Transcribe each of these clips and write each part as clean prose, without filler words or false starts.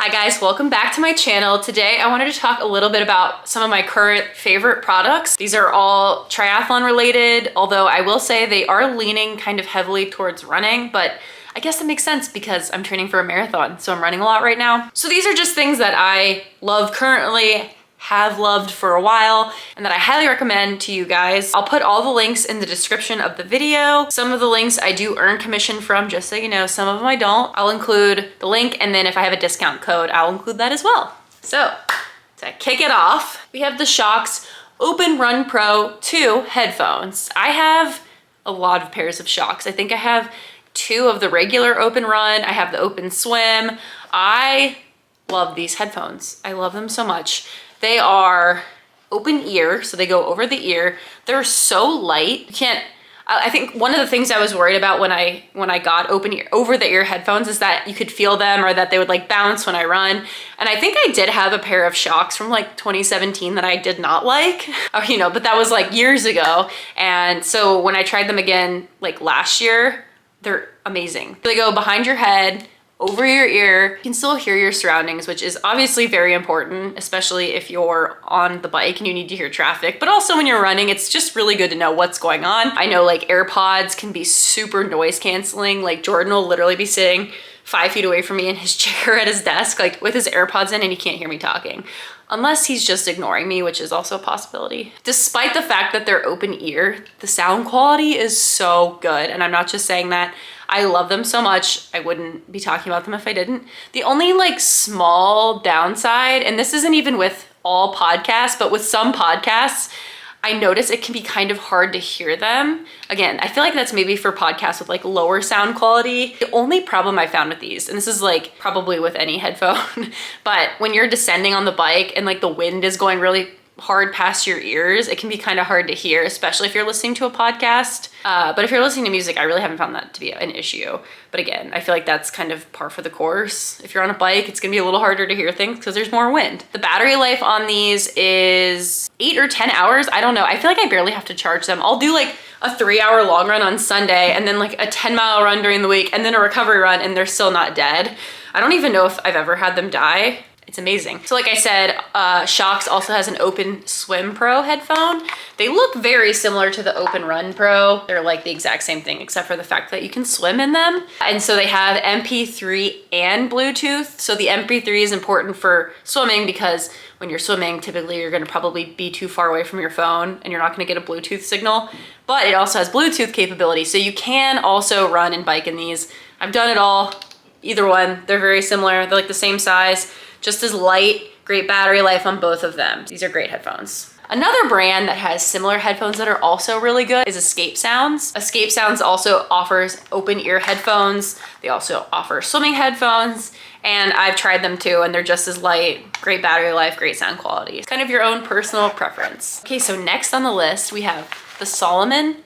Hi guys, welcome back to my channel. Today I wanted to talk a little bit about some of my current favorite products. These are all triathlon related, although I will say they are leaning kind of heavily towards running, but I guess that makes sense because I'm training for a marathon, so I'm running a lot right now. So these are just things that I love currently, have loved for a while, and that I highly recommend to you guys. I'll put all the links in the description of the video. Some of the links I do earn commission from, just so you know, some of them I don't. I'll include the link, and then if I have a discount code, I'll include that as well. So to kick it off, we have the Shox Open Run Pro 2 headphones. I have a lot of pairs of Shox. I think I have 2 of the regular Open Run. I have the Open Swim. I love these headphones. I love them so much. They are open ear, so they go over the ear. They're so light. You can't, I think one of the things I was worried about when I got open ear, over the ear headphones is that you could feel them or that they would like bounce when I run. And I think I did have a pair of Shox from like 2017 that I did not like, but that was like years ago. And so when I tried them again, like last year, they're amazing. They go behind your head, over your ear. You can still hear your surroundings, which is obviously very important, especially if you're on the bike and you need to hear traffic. But also when you're running, it's just really good to know what's going on. I know like AirPods can be super noise canceling. Like Jordan will literally be sitting 5 feet away from me in his chair at his desk, like with his AirPods in, and he can't hear me talking. Unless he's just ignoring me, which is also a possibility. Despite the fact that they're open ear, the sound quality is so good. And I'm not just saying that. I love them so much. I wouldn't be talking about them if I didn't. The only like small downside, and this isn't even with all podcasts, but with some podcasts, I notice it can be kind of hard to hear them. Again, I feel like that's maybe for podcasts with like lower sound quality. The only problem I found with these, and this is like probably with any headphone, but when you're descending on the bike and like the wind is going really hard past your ears, it can be kind of hard to hear, especially if you're listening to a podcast. But if you're listening to music, I really haven't found that to be an issue. But again, I feel like that's kind of par for the course. If you're on a bike, it's gonna be a little harder to hear things because there's more wind. The battery life on these is 8 or 10 hours. I don't know. I feel like I barely have to charge them. I'll do like a 3-hour long run on Sunday and then like a 10-mile run during the week and then a recovery run, and they're still not dead. I don't even know if I've ever had them die. It's amazing. So like I said, Shox also has an Open Swim Pro headphone. They look very similar to the Open Run Pro. They're like the exact same thing, except for the fact that you can swim in them. And so they have MP3 and Bluetooth. So the MP3 is important for swimming because when you're swimming, typically you're gonna probably be too far away from your phone and you're not gonna get a Bluetooth signal. But it also has Bluetooth capability. So you can also run and bike in these. I've done it all, either one. They're very similar. They're like the same size. Just as light, great battery life on both of them. These are great headphones. Another brand that has similar headphones that are also really good is Escape Sounds. Escape Sounds also offers open ear headphones. They also offer swimming headphones, and I've tried them too, and they're just as light, great battery life, great sound quality. It's kind of your own personal preference. Okay, so next on the list, we have the Salomon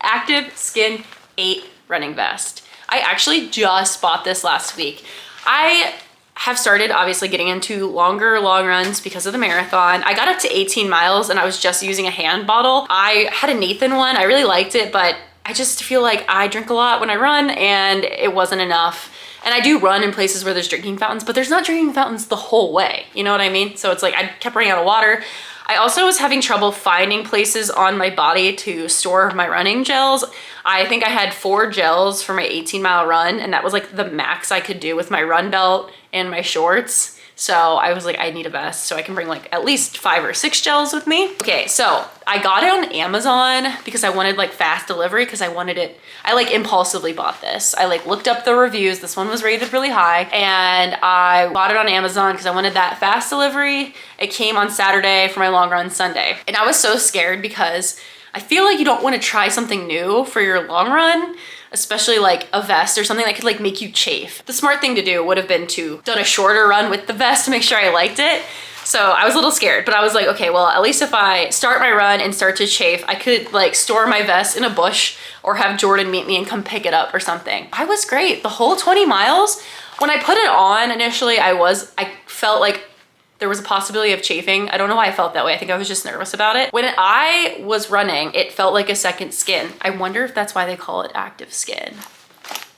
Active Skin 8 running vest. I actually just bought this last week. I have started obviously getting into longer long runs because of the marathon. I got up to 18 miles and I was just using a hand bottle. I had a Nathan one, I really liked it, but I just feel like I drink a lot when I run and it wasn't enough. And I do run in places where there's drinking fountains, but there's not drinking fountains the whole way. You know what I mean? So it's like I kept running out of water. I also was having trouble finding places on my body to store my running gels. I think I had 4 gels for my 18-mile run, and that was like the max I could do with my run belt and my shorts. So I was like, I need a vest so I can bring like at least 5 or 6 gels with me. Okay, so I got it on Amazon because I wanted like fast delivery because I wanted it. I like impulsively bought this. I like looked up the reviews. This one was rated really high, and I bought it on Amazon because I wanted that fast delivery. It came on Saturday for my long run Sunday. And I was so scared because I feel like you don't want to try something new for your long run, especially like a vest or something that could like make you chafe. The smart thing to do would have been to done a shorter run with the vest to make sure I liked it. So I was a little scared, but I was like, okay, well, at least if I start my run and start to chafe, I could like store my vest in a bush or have Jordan meet me and come pick it up or something. I was great. The whole 20 miles, when I put it on initially, I felt like there was a possibility of chafing. I don't know why I felt that way. I think I was just nervous about it. When I was running, it felt like a second skin. I wonder if that's why they call it active skin.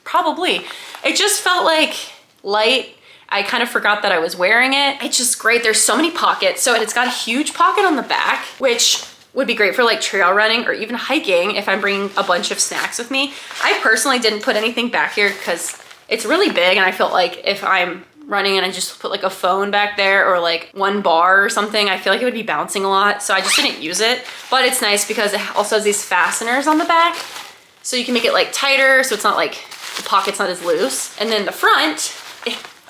Probably. It just felt like light. I kind of forgot that I was wearing it. It's just great. There's so many pockets. So it's got a huge pocket on the back, which would be great for like trail running or even hiking if I'm bringing a bunch of snacks with me. I personally didn't put anything back here because it's really big, and I felt like if I'm running and I just put like a phone back there or like one bar or something, I feel like it would be bouncing a lot. So I just didn't use it. But it's nice because it also has these fasteners on the back. So you can make it like tighter so it's not like the pocket's not as loose. And then the front,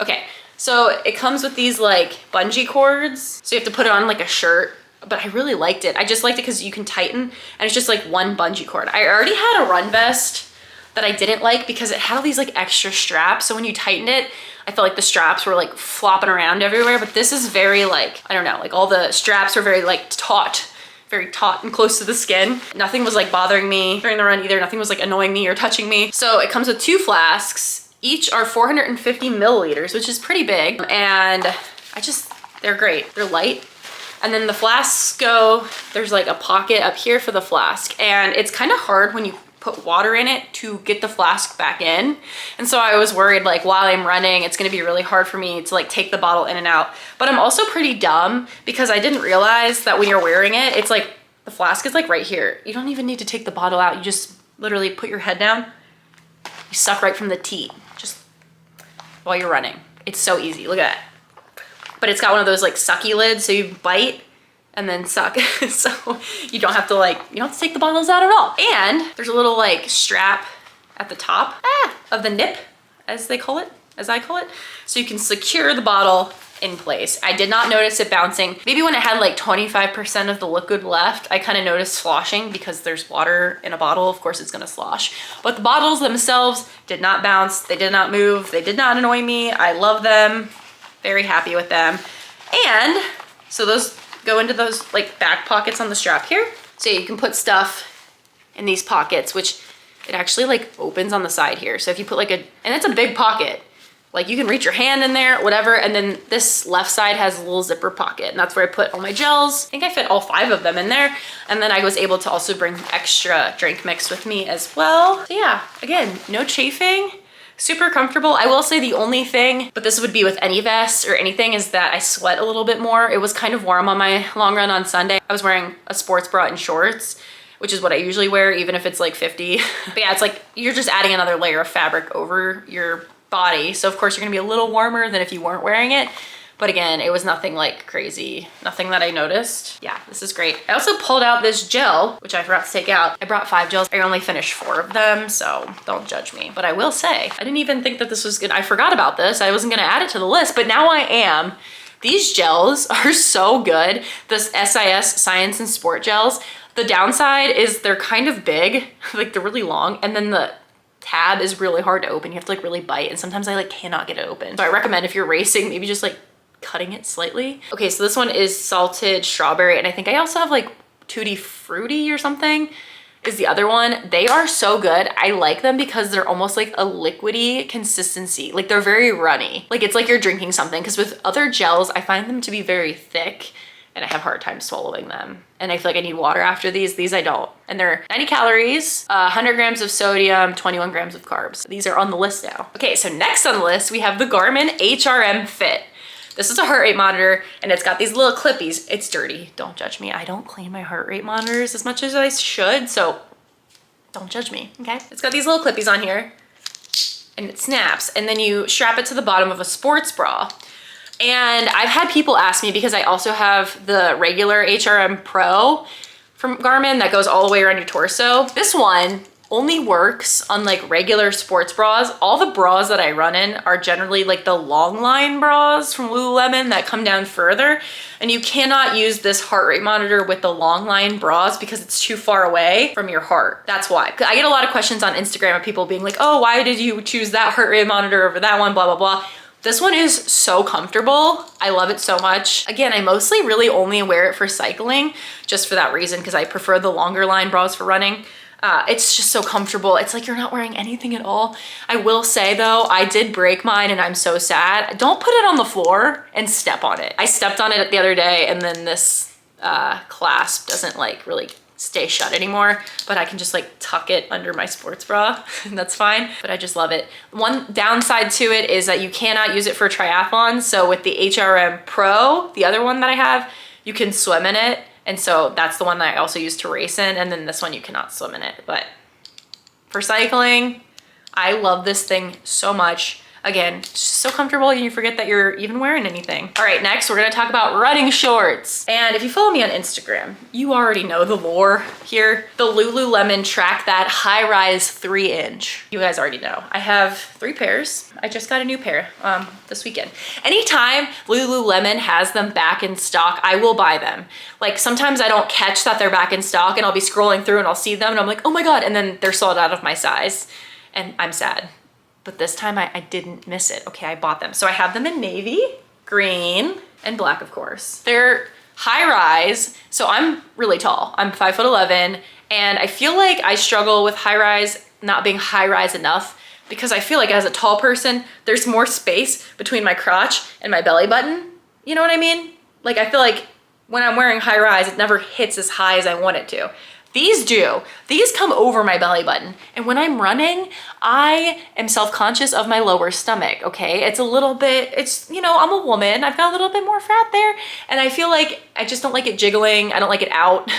okay, so it comes with these like bungee cords. So you have to put it on like a shirt, but I really liked it. I just liked it because you can tighten and it's just like one bungee cord. I already had a run vest that I didn't like because it had all these like extra straps. So when you tightened it, I felt like the straps were like flopping around everywhere, but this is very like, I don't know, like all the straps are very like taut and close to the skin. Nothing was like bothering me during the run either. Nothing was like annoying me or touching me. So it comes with 2 flasks. Each are 450 milliliters, which is pretty big. And they're great. They're light. And then the flasks there's like a pocket up here for the flask. And it's kind of hard when you put water in it to get the flask back in. And so I was worried like while I'm running, it's gonna be really hard for me to like take the bottle in and out. But I'm also pretty dumb because I didn't realize that when you're wearing it, it's like the flask is like right here. You don't even need to take the bottle out. You just literally put your head down. You suck right from the teat just while you're running. It's so easy, look at that. But it's got one of those like sucky lids, so you bite and then suck. So you don't have to take the bottles out at all. And there's a little like strap at the top of the nip, as I call it. So you can secure the bottle in place. I did not notice it bouncing. Maybe when it had like 25% of the liquid left, I kind of noticed sloshing because there's water in a bottle. Of course it's gonna slosh. But the bottles themselves did not bounce. They did not move. They did not annoy me. I love them. Very happy with them. And so those go into those like back pockets on the strap here. So you can put stuff in these pockets, which it actually like opens on the side here. So if you put like and it's a big pocket, like you can reach your hand in there, whatever. And then this left side has a little zipper pocket, and that's where I put all my gels. I think I fit all 5 of them in there. And then I was able to also bring extra drink mix with me as well. So yeah, again, no chafing. Super comfortable. I will say the only thing, but this would be with any vest or anything, is that I sweat a little bit more. It was kind of warm on my long run on Sunday. I was wearing a sports bra and shorts, which is what I usually wear, even if it's like 50. But yeah, it's like you're just adding another layer of fabric over your body. So of course you're gonna be a little warmer than if you weren't wearing it. But again, it was nothing like crazy, nothing that I noticed. Yeah, this is great. I also pulled out this gel, which I forgot to take out. I brought 5 gels. I only finished 4 of them, so don't judge me. But I will say, I didn't even think that this was good. I forgot about this. I wasn't gonna add it to the list, but now I am. These gels are so good. This SIS Science and Sport gels. The downside is they're kind of big, like they're really long, and then the tab is really hard to open. You have to like really bite, and sometimes I like cannot get it open. So I recommend if you're racing, maybe just like cutting it slightly. Okay, so this one is salted strawberry, and I think I also have like Tutti Frutti or something is the other one. They are so good. I like them because they're almost like a liquidy consistency. Like they're very runny. Like it's like you're drinking something, because with other gels, I find them to be very thick and I have a hard time swallowing them. And I feel like I need water after these. These I don't. And they're 90 calories, 100 grams of sodium, 21 grams of carbs. These are on the list now. Okay, so next on the list, we have the Garmin HRM Fit. This is a heart rate monitor, and it's got these little clippies. It's dirty, don't judge me. I don't clean my heart rate monitors as much as I should, so don't judge me, okay? It's got these little clippies on here, and it snaps, and then you strap it to the bottom of a sports bra. And I've had people ask me, because I also have the regular HRM Pro from Garmin that goes all the way around your torso. This one only works on like regular sports bras. All the bras that I run in are generally like the long line bras from Lululemon that come down further. And you cannot use this heart rate monitor with the long line bras because it's too far away from your heart. That's why. I get a lot of questions on Instagram of people being like, oh, why did you choose that heart rate monitor over that one, blah, blah, blah. This one is so comfortable. I love it so much. Again, I mostly really only wear it for cycling, just for that reason, because I prefer the longer line bras for running. It's just so comfortable. It's like you're not wearing anything at all. I will say though, I did break mine and I'm so sad. Don't put it on the floor and step on it. I stepped on it the other day, and then this clasp doesn't like really stay shut anymore, but I can just like tuck it under my sports bra and that's fine, but I just love it. One downside to it is that you cannot use it for triathlons. So with the HRM Pro, the other one that I have, you can swim in it. And so that's the one that I also use to race in. And then this one you cannot swim in it. But for cycling, I love this thing so much. Again, it's just so comfortable and you forget that you're even wearing anything. All right, next we're gonna talk about running shorts. And if you follow me on Instagram, you already know the lore here. The Lululemon Track That High Rise 3-inch. You guys already know. I have 3 pairs. I just got a new pair this weekend. Anytime Lululemon has them back in stock, I will buy them. Like sometimes I don't catch that they're back in stock and I'll be scrolling through and I'll see them and I'm like, oh my God, and then they're sold out of my size and I'm sad. But this time I didn't miss it. Okay, I bought them. So I have them in navy, green, and black, of course. They're high rise, so I'm really tall. I'm 5'11", and I feel like I struggle with high rise not being high rise enough because I feel like as a tall person, there's more space between my crotch and my belly button. You know what I mean? Like I feel like when I'm wearing high rise, it never hits as high as I want it to. These do. These come over my belly button. And when I'm running, I am self-conscious of my lower stomach, okay? It's a little bit, it's, you know, I'm a woman. I've got a little bit more fat there. And I feel like I just don't like it jiggling. I don't like it out.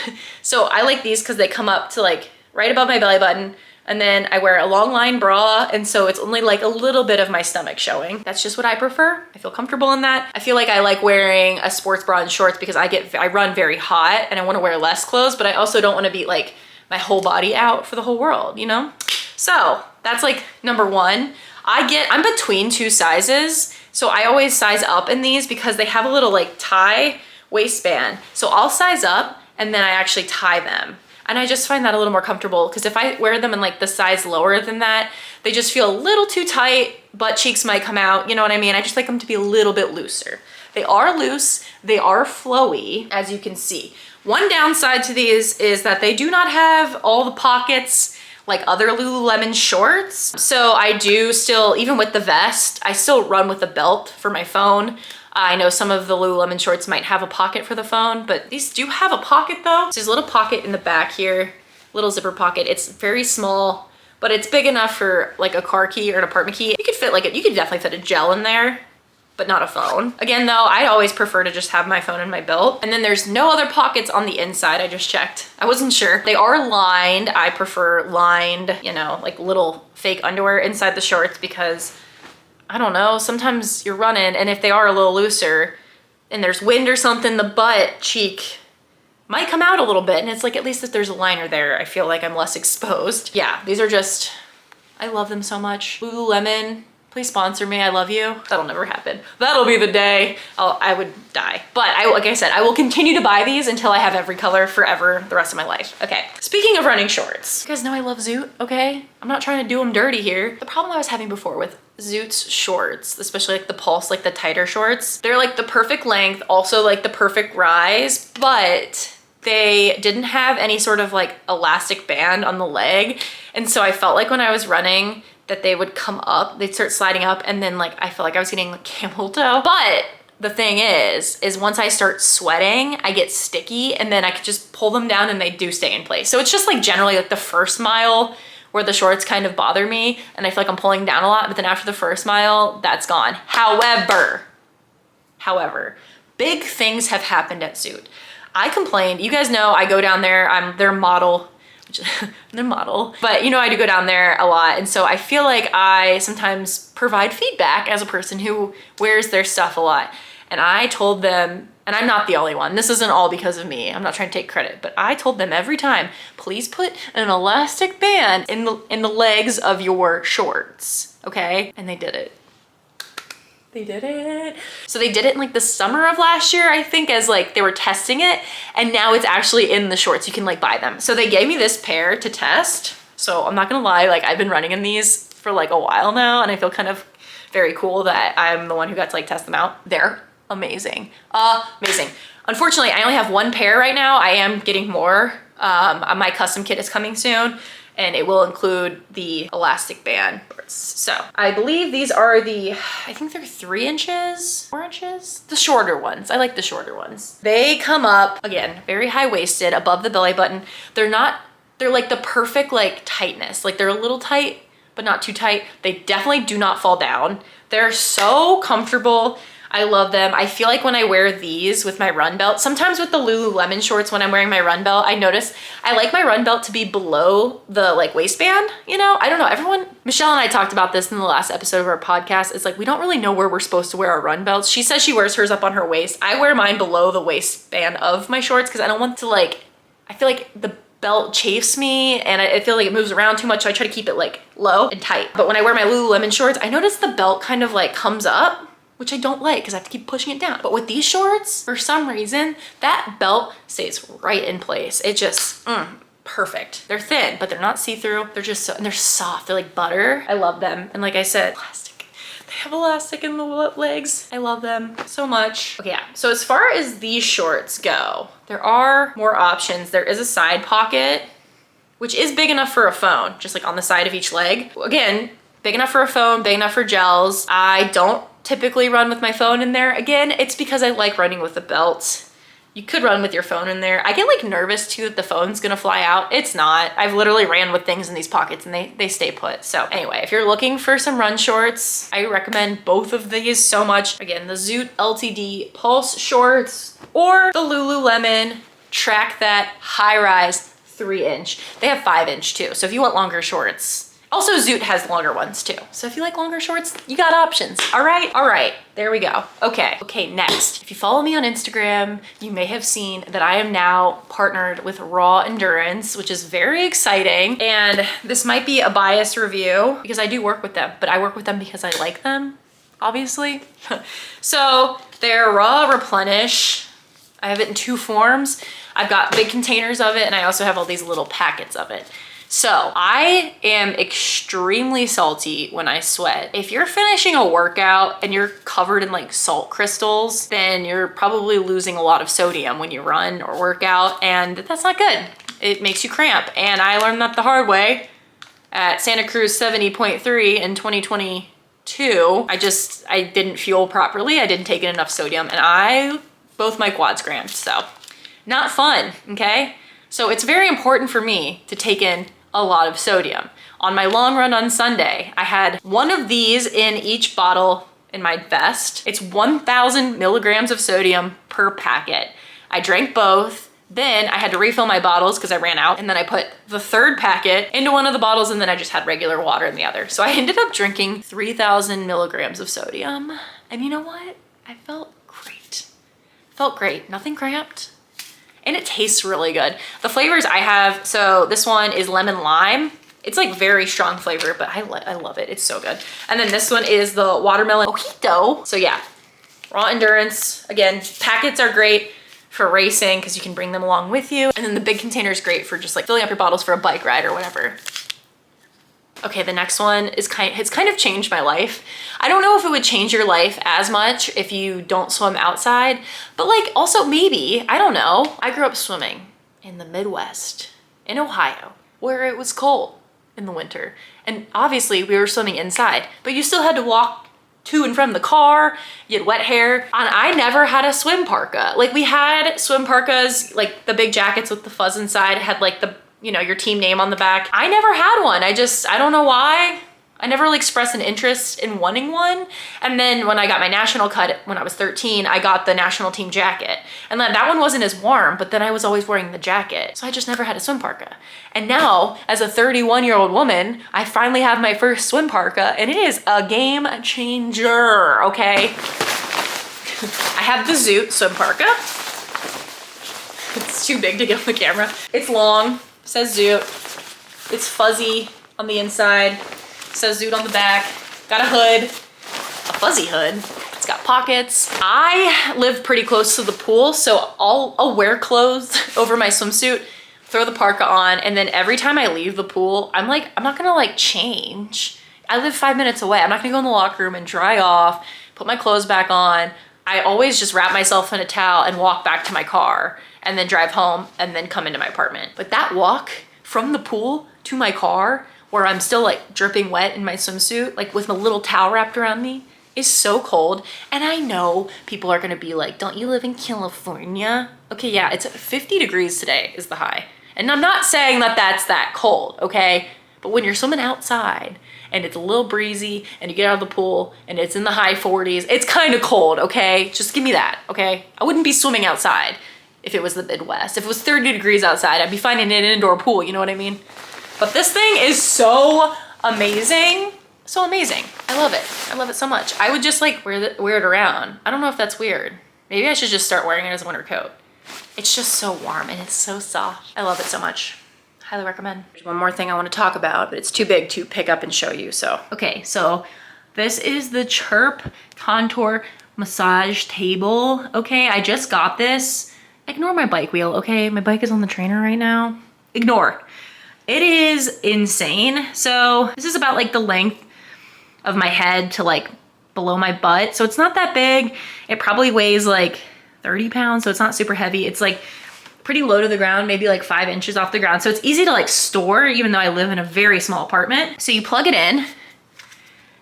So I like these because they come up to like right above my belly button. And then I wear a long line bra, and so it's only like a little bit of my stomach showing. That's just what I prefer. I feel comfortable in that. I feel like I like wearing a sports bra and shorts because I run very hot and I wanna wear less clothes, but I also don't wanna be like my whole body out for the whole world, you know? So that's like number 1. I'm between 2 sizes, so I always size up in these because they have a little like tie waistband. So I'll size up and then I actually tie them. And I just find that a little more comfortable because if I wear them in like the size lower than that, they just feel a little too tight, butt cheeks might come out, you know what I mean? I just like them to be a little bit looser. They are loose, they are flowy, as you can see. One downside to these is that they do not have all the pockets like other Lululemon shorts. So I do still, even with the vest, I still run with a belt for my phone. I know some of the Lululemon shorts might have a pocket for the phone, but these do have a pocket though. So there's a little pocket in the back here, little zipper pocket. It's very small, but it's big enough for like a car key or an apartment key. You could fit like you could definitely fit a gel in there, but not a phone. Again though, I always prefer to just have my phone in my belt. And then there's no other pockets on the inside. I just checked. I wasn't sure. They are lined. I prefer lined, you know, like little fake underwear inside the shorts because I don't know, sometimes you're running and if they are a little looser and there's wind or something, the butt cheek might come out a little bit. And it's like, at least if there's a liner there, I feel like I'm less exposed. Yeah, these are just, I love them so much. Lululemon, please sponsor me, I love you. That'll never happen. That'll be the day I would die. But like I said, I will continue to buy these until I have every color forever the rest of my life. Okay, speaking of running shorts, you guys know I love Zoot, okay? I'm not trying to do them dirty here. The problem I was having before with Zoot's shorts, especially like the Pulse, like the tighter shorts, they're like the perfect length, also like the perfect rise, but they didn't have any sort of like elastic band on the leg. And so I felt like when I was running that they would come up, they'd start sliding up, and then like I felt like I was getting like camel toe. But the thing is once I start sweating, I get sticky and then I could just pull them down and they do stay in place. So it's just like generally like the first mile where the shorts kind of bother me and I feel like I'm pulling down a lot, but then after the first mile, that's gone. However, big things have happened at Zoot. I complained, you guys know I go down there, I'm their model, but you know I do go down there a lot, and so I feel like I sometimes provide feedback as a person who wears their stuff a lot. And I told them, and I'm not the only one, this isn't all because of me, I'm not trying to take credit, but I told them every time, please put an elastic band in the legs of your shorts, okay? And they did it. They did it. So they did it in like the summer of last year, I think, as like they were testing it, and now it's actually in the shorts. You can like buy them. So they gave me this pair to test. So I'm not gonna lie, like I've been running in these for like a while now, and I feel kind of very cool that I'm the one who got to like test them out. They're amazing, amazing. Unfortunately, I only have one pair right now. I am getting more. My custom kit is coming soon, and it will include the elastic band. So I believe these are the, I think they're 3 inches, 4 inches, the shorter ones. I like the shorter ones. They come up, again, very high-waisted above the belly button. They're like the perfect like tightness. Like they're a little tight, but not too tight. They definitely do not fall down. They're so comfortable. I love them. I feel like when I wear these with my run belt, sometimes with the Lululemon shorts when I'm wearing my run belt, I notice I like my run belt to be below the like waistband, you know? I don't know, Michelle and I talked about this in the last episode of our podcast. It's like, we don't really know where we're supposed to wear our run belts. She says she wears hers up on her waist. I wear mine below the waistband of my shorts because I don't want to like, I feel like the belt chafes me and I feel like it moves around too much, so I try to keep it like low and tight. But when I wear my Lululemon shorts, I notice the belt kind of like comes up, which I don't like because I have to keep pushing it down. But with these shorts, for some reason, that belt stays right in place. It just, perfect. They're thin, but they're not see-through. They're just so, and they're soft. They're like butter. I love them. And like I said, elastic. They have elastic in the legs. I love them so much. Okay, yeah. So as far as these shorts go, there are more options. There is a side pocket, which is big enough for a phone, just like on the side of each leg. Again, big enough for a phone, big enough for gels. I don't typically run with my phone in there. Again, it's because I like running with a belt. You could run with your phone in there. I get like nervous too that the phone's gonna fly out. It's not. I've literally ran with things in these pockets and they stay put. So anyway, if you're looking for some run shorts, I recommend both of these so much. Again, the Zoot LTD Pulse shorts or the Lululemon Track That High Rise 3-inch. They have 5-inch too. So if you want longer shorts, also Zoot has longer ones too. So if you like longer shorts, you got options. All right, there we go. Okay, next. If you follow me on Instagram, you may have seen that I am now partnered with Raw Endurance, which is very exciting. And this might be a biased review because I do work with them, but I work with them because I like them, obviously. So they're Raw Replenish. I have it in 2 forms. I've got big containers of it and I also have all these little packets of it. So I am extremely salty when I sweat. If you're finishing a workout and you're covered in like salt crystals, then you're probably losing a lot of sodium when you run or work out, and that's not good. It makes you cramp. And I learned that the hard way at Santa Cruz 70.3 in 2022. I didn't fuel properly. I didn't take in enough sodium and both my quads cramped. So not fun, okay? So it's very important for me to take in a lot of sodium. On my long run on Sunday, I had one of these in each bottle in my vest. It's 1,000 milligrams of sodium per packet. I drank both, then I had to refill my bottles because I ran out, and then I put the 3rd packet into one of the bottles, and then I just had regular water in the other. So I ended up drinking 3,000 milligrams of sodium. And you know what? I felt great. Felt great, nothing cramped. And it tastes really good. The flavors I have, so this one is lemon lime. It's like very strong flavor, but I love it. It's so good. And then this one is the watermelon mojito. So yeah, Raw Endurance. Again, packets are great for racing because you can bring them along with you. And then the big container is great for just like filling up your bottles for a bike ride or whatever. Okay, the next one is it's kind of changed my life. I don't know if it would change your life as much if you don't swim outside, but like also maybe, I don't know. I grew up swimming in the Midwest, in Ohio, where it was cold in the winter. And obviously we were swimming inside, but you still had to walk to and from the car, you had wet hair, and I never had a swim parka. Like we had swim parkas, like the big jackets with the fuzz inside, had like the, you know, your team name on the back. I never had one. I don't know why. I never really expressed an interest in wanting one. And then when I got my national cut when I was 13, I got the national team jacket. And then that one wasn't as warm, but then I was always wearing the jacket. So I just never had a swim parka. And now, as a 31-year-old woman, I finally have my first swim parka, and it is a game changer, okay? I have the Zoot swim parka. It's too big to get on the camera. It's long. Says Zoot. It's fuzzy on the inside. Says Zoot on the back. Got a hood, a fuzzy hood. It's got pockets. I live pretty close to the pool, so I'll wear clothes over my swimsuit, throw the parka on, and then every time I leave the pool, I'm not gonna like change. I live 5 minutes away. I'm not gonna go in the locker room and dry off, put my clothes back on. I always just wrap myself in a towel and walk back to my car and then drive home and then come into my apartment. But that walk from the pool to my car where I'm still like dripping wet in my swimsuit, like with a little towel wrapped around me, is so cold. And I know people are gonna be like, don't you live in California? Okay, yeah, it's 50 degrees today is the high. And I'm not saying that that's that cold, okay? But when you're swimming outside and it's a little breezy and you get out of the pool and it's in the high 40s, it's kind of cold, okay? Just give me that, okay? I wouldn't be swimming outside if it was the Midwest. If it was 30 degrees outside, I'd be finding an indoor pool, you know what I mean? But this thing is so amazing. So amazing. I love it. I love it so much. I would just like wear it around. I don't know if that's weird. Maybe I should just start wearing it as a winter coat. It's just so warm and it's so soft. I love it so much. Highly recommend. There's one more thing I want to talk about, but it's too big to pick up and show you. So, okay, so this is the Chirp Contour Massage Table. Okay, I just got this. Ignore my bike wheel, okay? My bike is on the trainer right now. Ignore. It is insane. So this is about like the length of my head to like below my butt. So it's not that big. It probably weighs like 30 pounds. So it's not super heavy. It's like pretty low to the ground, maybe like 5 inches off the ground. So it's easy to like store, even though I live in a very small apartment. So you plug it in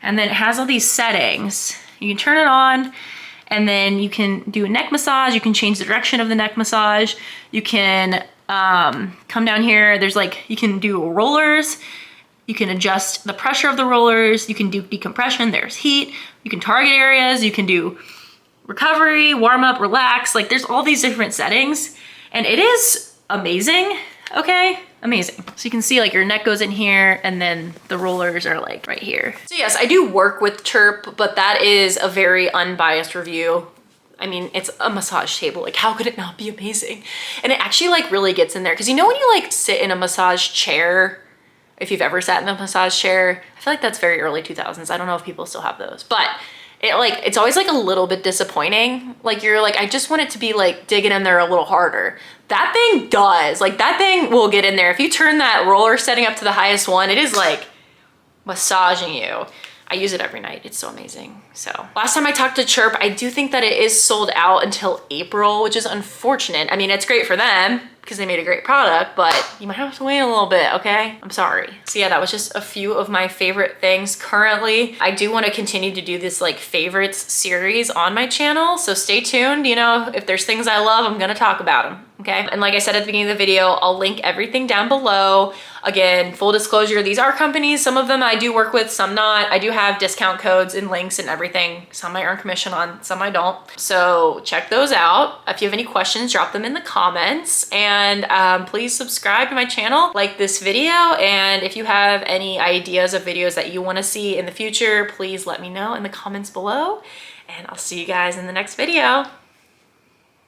and then it has all these settings. You can turn it on and then you can do a neck massage. You can change the direction of the neck massage. You can come down here. There's like, you can do rollers. You can adjust the pressure of the rollers. You can do decompression. There's heat. You can target areas. You can do recovery, warm up, relax. Like there's all these different settings and it is amazing. Okay, amazing. So you can see like your neck goes in here and then the rollers are like right here. So yes, I do work with Chirp, but that is a very unbiased review. I mean, it's a massage table. Like how could it not be amazing? And it actually like really gets in there. Cause you know when you like sit in a massage chair, if you've ever sat in a massage chair, I feel like that's very early 2000s. I don't know if people still have those, but it's always like a little bit disappointing. Like you're like, I just want it to be like digging in there a little harder. That thing does, like that thing will get in there. If you turn that roller setting up to the highest one, it is like massaging you. I use it every night. It's so amazing. So last time I talked to Chirp, I do think that it is sold out until April, which is unfortunate. I mean, it's great for them because they made a great product, but you might have to wait a little bit, okay? I'm sorry. So yeah, that was just a few of my favorite things currently. I do want to continue to do this like favorites series on my channel, so stay tuned. You know, if there's things I love, I'm gonna talk about them, okay? And like I said at the beginning of the video, I'll link everything down below. Again, full disclosure, these are companies. Some of them I do work with, some not. I do have discount codes and links and everything. Some I earn commission on, some I don't. So check those out. If you have any questions, drop them in the comments. And please subscribe to my channel, like this video. And if you have any ideas of videos that you want to see in the future, please let me know in the comments below. And I'll see you guys in the next video.